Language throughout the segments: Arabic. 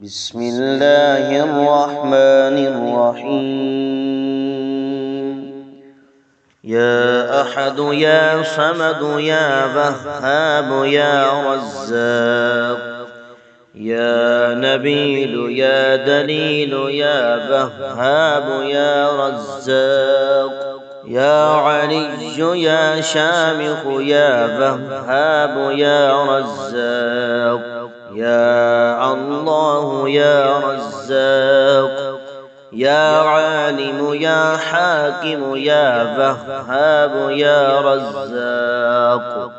بسم الله الرحمن الرحيم. يا أحد يا صمد يا وهاب يا رزاق، يا نبيل يا دليل يا وهاب يا رزاق، يا علي يا شامخ يا وهاب يا رزاق، يا الله يا رزاق، يا عالم يا حاكم يا وهاب يا رزاق،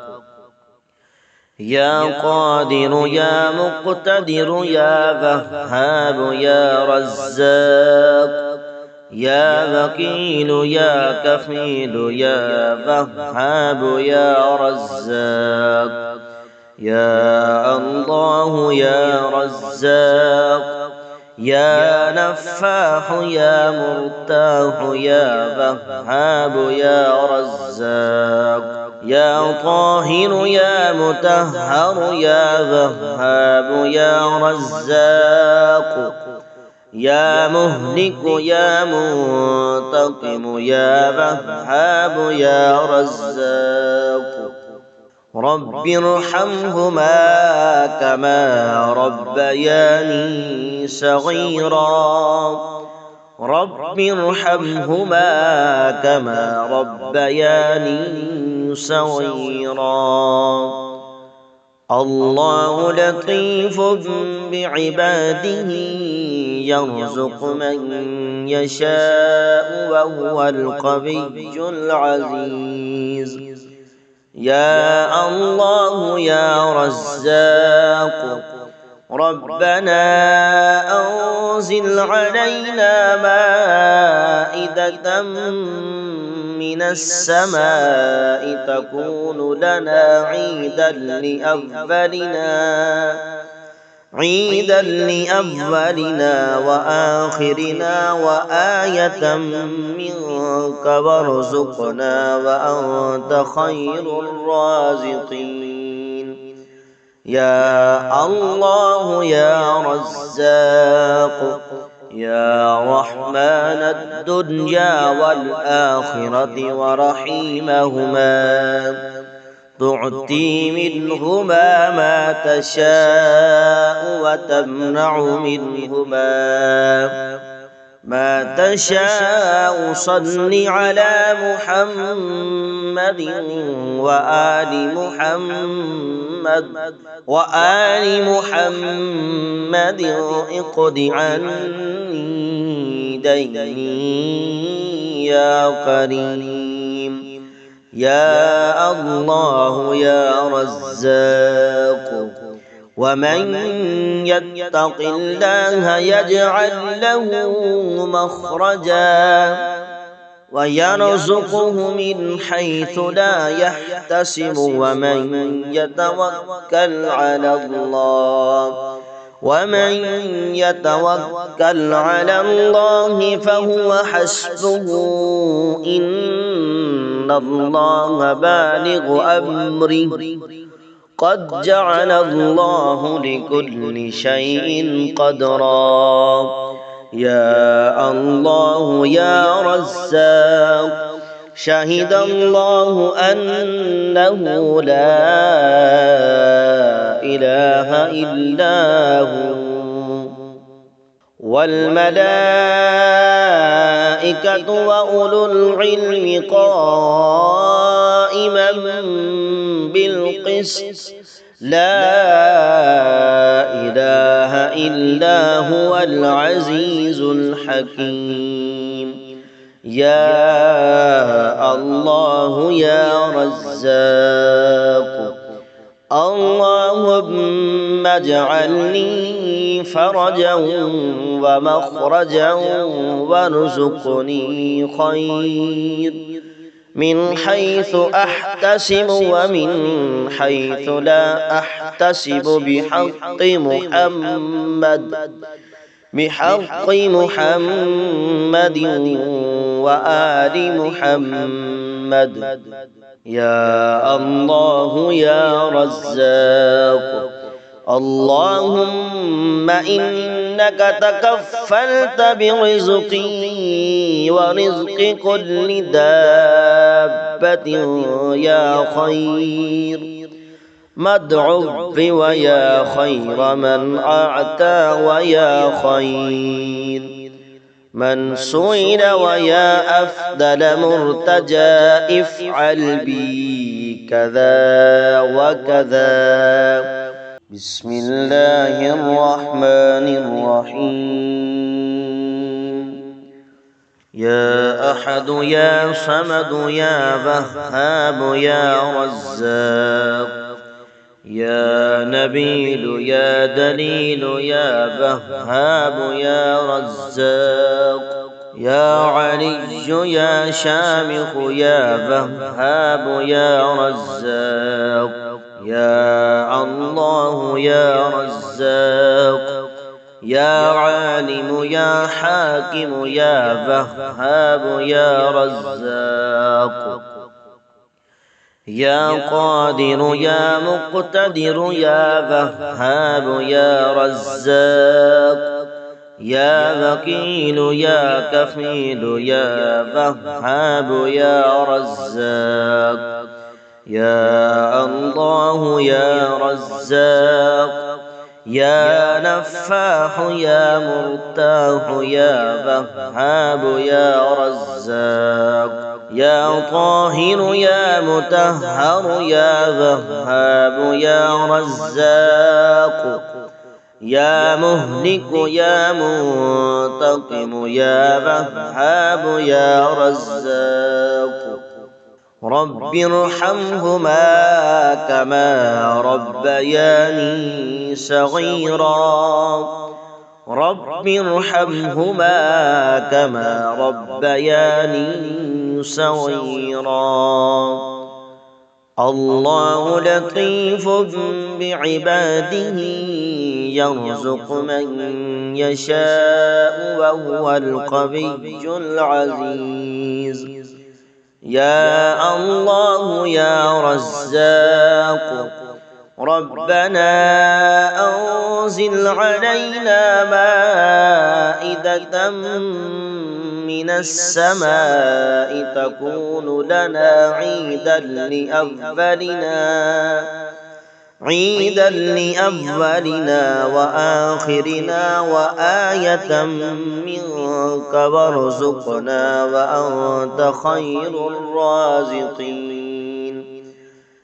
يا قادر يا مقتدر يا وهاب يا رزاق، يا وكيل يا كفيل يا وهاب يا رزاق، يا الله يا رزاق، يا نفاح يا مرتاح يا وهاب يا رزاق، يا طاهر يا مطهر يا وهاب يا رزاق، يا مهلك يا منتقم يا وهاب يا رزاق. رب ارحمهما كما ربياني صغيرا، رب ارحمهما كما ربياني صغيرا. الله لطيف بعباده يرزق من يشاء وهو القوي العزيز. يا الله يا رزاق، ربنا أنزل علينا مائدة من السماء تكون لنا عيدا لأولنا وآخرنا وآية منك وارزقنا وأنت خير الرازقين. يا الله يا رزاق، يا رحمن الدنيا والآخرة ورحيمهما، تعطي منهما ما تشاء وتمنع منهما ما تشاء. صل على محمد وآل محمد اقض عني ديني يا كريم. يا الله يا رزاق، ومن يتق الله يجعل له مخرجا ويرزقه من حيث لا يحتسب، ومن يتوكل على الله فهو حسبه، إن الله بالغ أمره، قد جعل الله لكل شيء قدرا. يا الله يا رزاق، شهد الله أنه لا إله إلا هو، والملائكة وأولو العلم قائما بالقسط، لا إله إلا هو العزيز الحكيم. يا الله يا رزاق، اللهم اجعل لي فرجا ومخرجا وارزقني خير من حيث أحتسب ومن حيث لا أحتسب، بحق محمد وآل محمد. يا الله يا رزاق، اللهم إنك تكفلت برزقي ورزق كل دابة يا خير مدعو ويا خير من أعتى ويا خير من سئل ويا أفضل مرتجى افعل بي كذا وكذا. بسم الله الرحمن الرحيم. يا أحد يا صمد يا وهاب يا رزاق يا نبيل يا دليل يا وهاب يا رزاق يا علي يا شامخ يا وهاب يا رزاق يا الله يا رزاق يا عالم يا حاكم يا وهاب يا رزاق يا قادر يا مقتدر يا وهاب يا رزاق يا وكيل يا كفيل يا وهاب يا رزاق يا الله يا رزاق يا نفاح يا مرتاح يا وهاب يا رزاق يا طاهر يا مطهر يا وهاب يا رزاق يا مهلك يا منتقم يا وهاب يا رزاق رب ارحمهما كما ربياني صغيرا رب ارحمهما كما ربياني صغيرا. الله لطيف بعباده يرزق من يشاء وهو القوي العزيز. يا الله يا رزاق ربنا أنزل علينا مائدة من السماء تكون لنا عيدا لأولنا وآخرنا وآية منك وارزقنا وأنت خير الرازقين.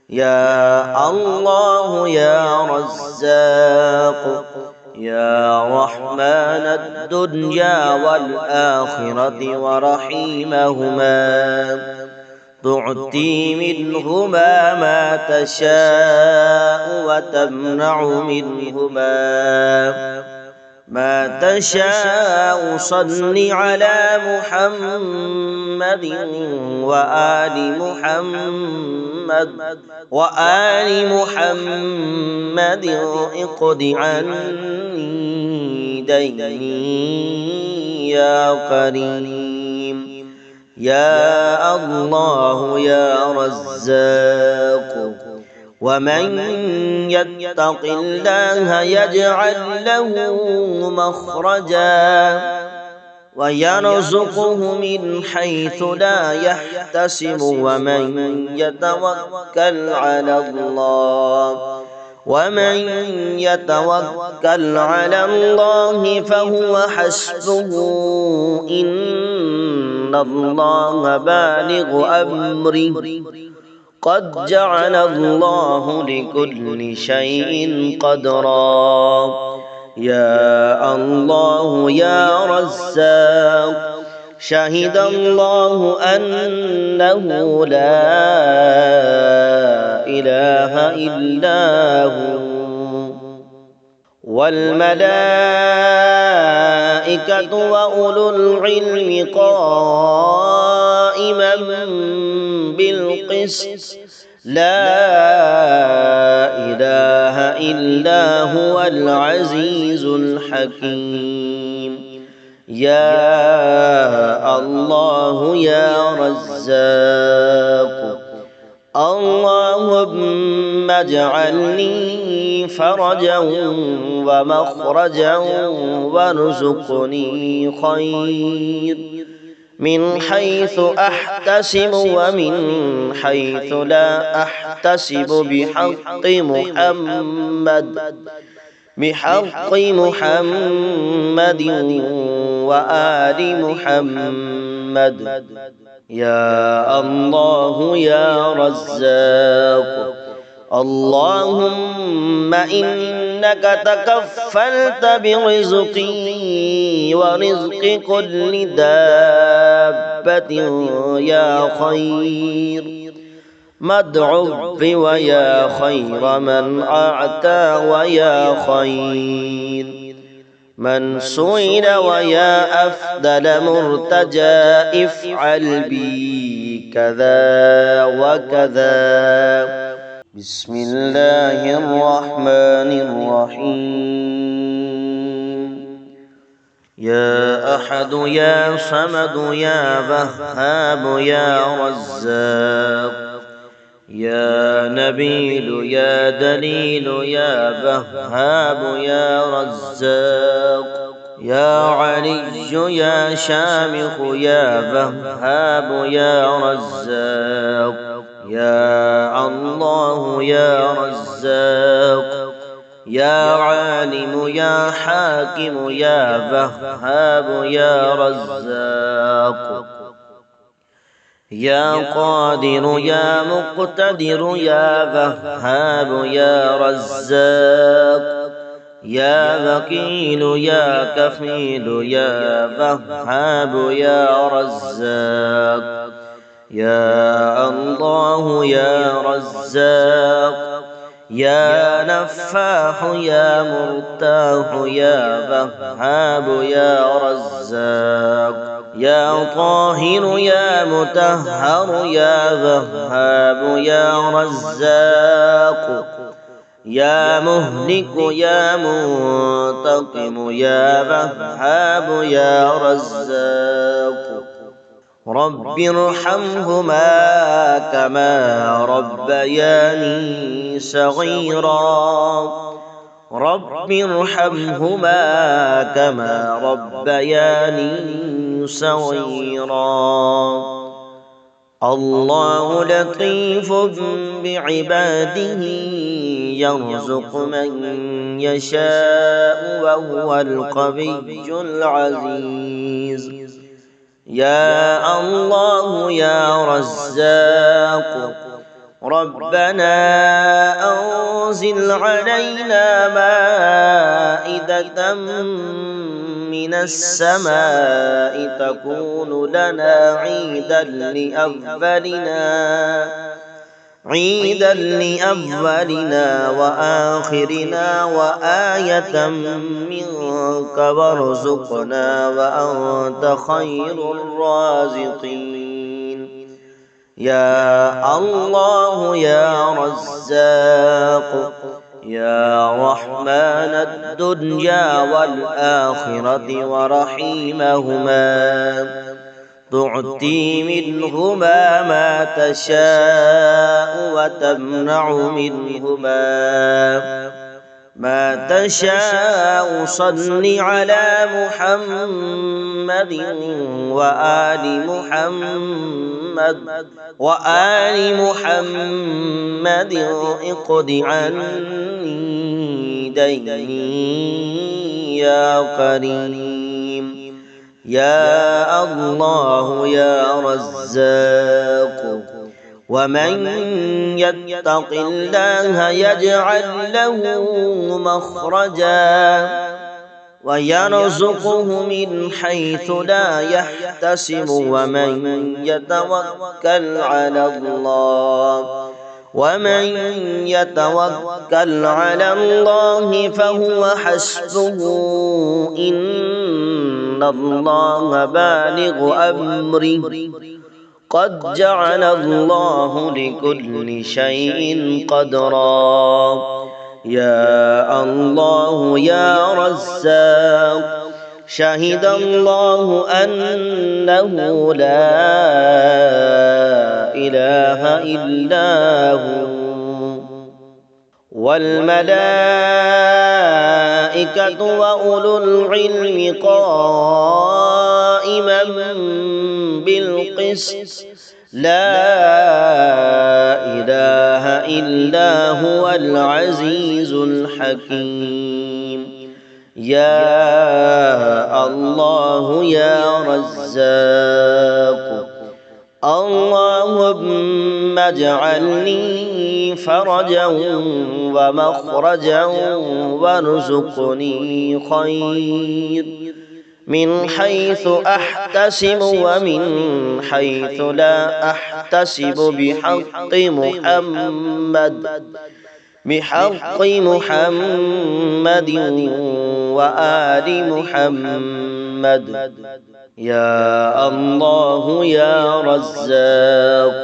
يا الله يا رزاق يا رحمن الدنيا والآخرة ورحيمهما تعطي منهما ما تشاء وتمنع منهما ما تشاء. صل على محمد وآل محمد اقض عني ديني يا كريم. يا الله يا رزاق ومن يتق الله يجعل له مخرجا ويرزقه من حيث لا يحتسب ومن يتوكل على الله فهو حسبه إن الله بالغ أمره قد جعل الله لكل شيء قدرا. يا الله يا رزاق شهد الله أنه لا إله إلا هو والملائكة وأولو العلم قائما بالقسط لا إله إلا هو العزيز الحكيم. يا الله يا رزاق اللهم اجعل لي فرجا ومخرجا وارزقني خير من حيث أحتسب ومن حيث لا أحتسب بحق محمد وآل محمد. يا الله يا رزاق. اللهم إنك تكفلت برزقي ورزق كل دابة يا خير مدعو ويا خير من أعطى ويا خير من سئل ويا أفضل مرتجى افعل بي كذا وكذا. بسم الله الرحمن الرحيم. يا أحد يا صمد يا وهاب يا رزاق يا نبيل يا دليل يا وهاب يا رزاق يا علي يا شامخ يا وهاب يا رزاق يا الله يا رزاق يا عالم يا حاكم يا وهاب يا رزاق يا قادر يا مقتدر يا وهاب يا رزاق يا وكيل يا كفيل يا وهاب يا رزاق يا الله يا رزاق يا نفاح يا مرتاح يا وهاب يا رزاق يا طاهر يا مطهر يا وهاب يا رزاق يا مهلك يا منتقم يا وهاب يا رزاق رب ارحمهما كما ربياني صغيرا رب ارحمهما كما ربياني صغيرا. الله لطيف بعباده يرزق من يشاء وهو القوي العزيز. يا الله يا رزاق ربنا أنزل علينا مائدة من السماء تكون لنا عيدا لأولنا وآخرنا وآية منك وارزقنا وأنت خير الرازقين. يا الله يا رزاق يا رحمن الدنيا والآخرة ورحيمهما تعطي منهما ما تشاء وتمنع منهما ما تشاء. صل على محمد وآل محمد اقض عني ديني يا كريم. يا الله يا رزاق ومن يتق الله يجعل له مخرجا ويرزقه من حيث لا يحتسب ومن يتوكل على الله فهو حسبه إن الله بالغ أمره قد جعل الله لكل شيء قدرا. يا الله يا رزاق شهد الله أنه لا إله إلا هو والملائكة وأولو العلم قائما بالقسط لا إله إلا هو العزيز الحكيم. يا الله يا رزاق اللهم اجعلني فرجا ومخرجا وارزقني خير من حيث أحتسب ومن حيث لا أحتسب بحق محمد وآل محمد. يا الله يا رزاق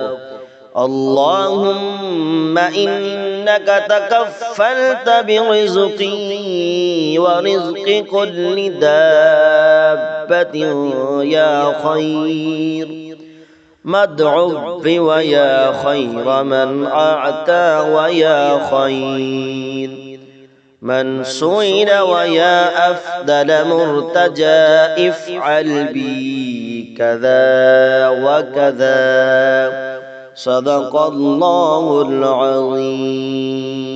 اللهم إنك تكفلت برزقي ورزق كل دابة يا خير مدعو ويا خير من أعطى ويا خير من سئل ويا أفضل مرتجى افعل بي كذا وكذا. صدق الله العظيم.